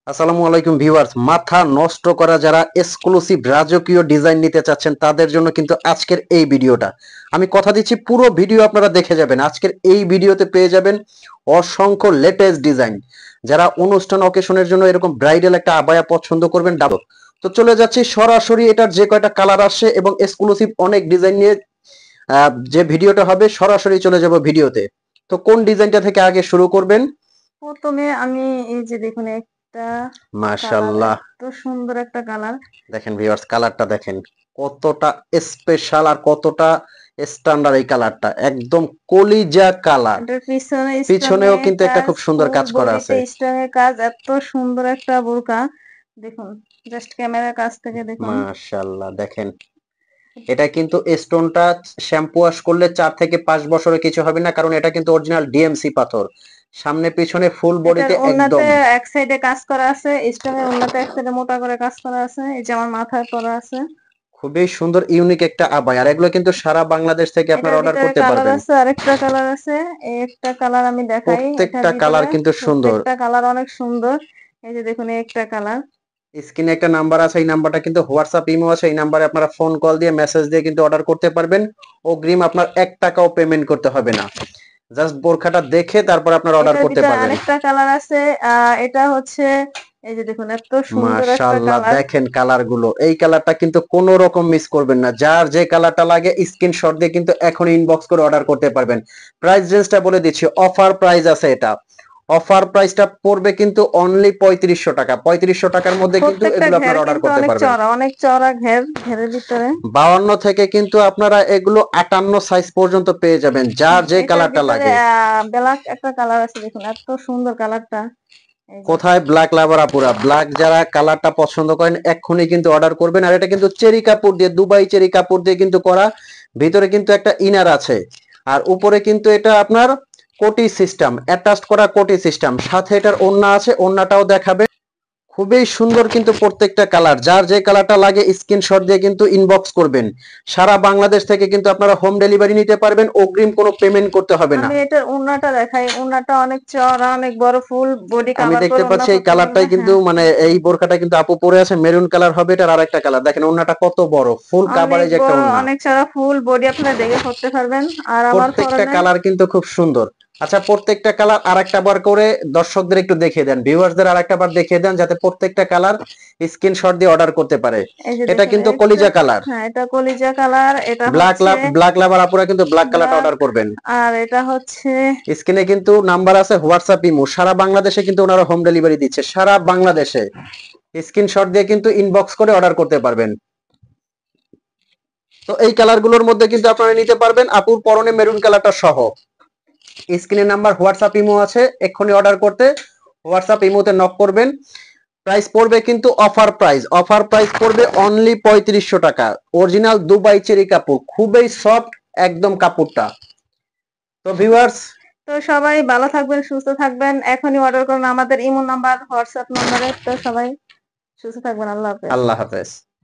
আসসালামু আলাইকুম ভিউয়ার্স, মাথা নষ্ট করা যারা এক্সক্লুসিভ রাজকীয় ডিজাইন নিতে চাচ্ছেন তাদের জন্য কিন্তু আজকের এই ভিডিওটা। আমি কথা দিচ্ছি পুরো ভিডিও আপনারা দেখে যাবেন। আজকের এই ভিডিওতে পেয়ে যাবেন অসংখ্য লেটেস্ট ডিজাইন। যারা অনুষ্ঠান অকেশনের জন্য এরকম ব্রাইডাল একটা আবায়া পছন্দ করবেন ডাবল। তো চলে যাচ্ছি সরাসরি এটার যে কয়টা কালার আসছে এবং এক্সক্লুসিভ অনেক ডিজাইন নিয়ে যে ভিডিওটা হবে সরাসরি চলে যাব ভিডিওতে। তো কোন ডিজাইনটা থেকে আগে শুরু করবেন? প্রথমে আমি এই যে দেখুন একটা কালার, মাশাআল্লাহ, এত সুন্দর একটা কালার। দেখেন ভিউয়ার্স, কালারটা দেখেন কতটা স্পেশাল আর কতটা স্ট্যান্ডার্ড। এই কালারটা একদম কলিজা কালার। এটার পিছনে স্টোনে পিছনেও কিন্তু একটা কাজ, খুব সুন্দর ফুল কাজ করা বডিতে আছে। স্টোনের কাজ, এত সুন্দর একটা বোরকা। দেখুন, জাস্ট ক্যামেরার কাছ থেকে দেখুন। মাশাআল্লাহ, দেখেন এটা কিন্তু স্টোনটা শ্যাম্পু ওয়াশ করলে 4 থেকে 5 বছরে কিছু হবে না, কারণ এটা কিন্তু অরিজিনাল ডিএমসি পাথর। সামনে পিছনে ফুল এটার বডিতে ওড়নাতে একদম এক সাইডে কাজ করা আছে, স্টোনের ওড়নাতে এক সাইডে মোটা করে কাজ করা আছে, এই যে আমার মাথায় পরা আছে। খুবই সুন্দর ইউনিক একটা আবায়া। আর এগুলো কিন্তু সারা বাংলাদেশ থেকে আপনারা এটার অর্ডার ভিতরে করতে কালার পারবেন। আছে, আরেকটা কালার আছে। এই একটা কালার আমি দেখাই, এটার প্রত্যেকটা কালার ভিতরে কিন্তু সুন্দর। প্রত্যেকটা কালার অনেক সুন্দর। এই যে দেখুন, এই একটা কালার। স্ক্রিনে একটা নাম্বার আছে, এই নাম্বারটা কিন্তু হোয়াটসঅ্যাপ ইমো আছে, এই নাম্বারে আপনারা ফোন কল দিয়ে মেসেজ দিয়ে কিন্তু অর্ডার করতে পারবেন। অগ্রিম আপনার 1 টাকাও পেমেন্ট করতে হবে না, জাস্ট বোরখাটা দেখে তারপর আপনারা অর্ডার এটার করতে ভিতরে পারবেন। আরেকটা কালার আছে। এটা হচ্ছে, এই যে দেখুন, এত সুন্দর একটা মাশাআল্লাহ, কালার। দেখেন কালার গুলো। এই কালারটা কিন্তু কোনো রকম মিস করবেন না। যার যে কালারটা লাগে স্ক্রিনশট দিয়ে কিন্তু এখন ইনবক্স করে অর্ডার করতে পারবেন। প্রাইস রেঞ্জটা বলে দিচ্ছি, অফার প্রাইস আছে এটা। অফার প্রাইসটা পড়বে কিন্তু অনলি 3500 টাকা। 3500 টাকার মধ্যে কিন্তু প্রত্যেকটা এগুলো ঘের আপনারা অর্ডার কিন্তু করতে অনেক পারবেন। চওড়া, অনেক চওড়া ঘের, ঘেরের ভিতরে। 52 থেকে কিন্তু আপনারা এগুলো 58 সাইজ পর্যন্ত পেয়ে যাবেন, যার যে এটার কালারটা ভিতরে লাগে। ব্ল্যাক একটা কালার আছে, দেখুন এত সুন্দর কালারটা। এই যে কোথায় ব্ল্যাক লাভার আপুরা, ব্ল্যাক যারা কালারটা পছন্দ করেন এক্ষুনি কিন্তু অর্ডার করবেন। আর এটা কিন্তু চেরি কাপড় দিয়ে, দুবাই চেরি কাপড় দিয়ে কিন্তু করা। ভিতরে কিন্তু একটা ইনার আছে, আর উপরে কিন্তু এটা আপনার কোটি সিস্টেম, অ্যাটাচড করা কোটি সিস্টেম। সাথে এটার ওড়না আছে, ওড়নাটাও দেখাবে। খুবই সুন্দর কিন্তু প্রত্যেকটা কালার। যার যে কালারটা লাগে স্ক্রিনশট দিয়ে কিন্তু ইনবক্স করবেন। সারা বাংলাদেশ থেকে কিন্তু আপনারা হোম ডেলিভারি নিতে পারবেন, অগ্রিম কোনো পেমেন্ট করতে হবে না। আমি এটার ওড়নাটা দেখাই। ওড়নাটা অনেক চওড়া, অনেক বড়, ফুল বডি আমি কাভার করে দেখতে ওড়না পাচ্ছি এই করতে পারবে। কালারটাই কিন্তু, হ্যাঁ, মানে এই বোরকাটা কিন্তু আপু পরে আছে, মেরুন কালার হবে এটার আরেকটা কালার। দেখেন ওড়নাটা কত বড়, ফুল অনেক কাভারেজ একটা বড়, ওড়না। অনেক চওড়া, ফুল বডি আপনারা দেখে করতে পারবেন। আর আমার প্রত্যেকটা পরনে কালার কিন্তু খুব সুন্দর। আচ্ছা, প্রত্যেকটা কালার আরেকটা বার করে দর্শকদের একটু দেখিয়ে দেন, ভিউয়ার্সদের আরেকটা বার দেখিয়ে দেন, যাতে প্রত্যেকটা কালার স্ক্রিনশট দিয়ে অর্ডার করতে পারে। এই যে এটা দেখুন, কিন্তু একটা, কলিজা কালার। হ্যাঁ এটা কলিজা কালার। এটা হচ্ছে ব্ল্যাক লাভার আপুরা কিন্তু ব্ল্যাক কালারটা ব্ল্যাক। অর্ডার করবেন। আর এটা হচ্ছে, স্ক্রিনে কিন্তু নাম্বার আছে, হোয়াটসঅ্যাপ ইমো। সারা বাংলাদেশে কিন্তু ওনারা হোম ডেলিভারি দিচ্ছে, সারা বাংলাদেশে। স্ক্রিনশট দিয়ে কিন্তু ইনবক্স করে অর্ডার করতে পারবেন। তো এই কালারগুলোর মধ্যে কিন্তু আপনারা নিতে পারবেন আপুর পরনে মেরুন কালারটা সহ। স্ক্রিনের নাম্বার, হোয়াটসঅ্যাপ ইমো আছে, এক্ষুনি অর্ডার করতে হোয়াটসঅ্যাপ ইমোতে নক করবেন। প্রাইস পড়বে কিন্তু অফার প্রাইস পড়বে অনলি 3500 টাকা। অরিজিনাল দুবাই চেরি কাপড়, খুবই সফট একদম কাপড়টা। তো ভিউয়ার্স, তো সবাই ভালো থাকবেন, সুস্থ থাকবেন। এখনই অর্ডার করুন আমাদের ইমো নাম্বার, হোয়াটসঅ্যাপ নাম্বারে। তো সবাই সুস্থ থাকবেন। আল্লাহ হাফেজ। আল্লাহ হাফেজ।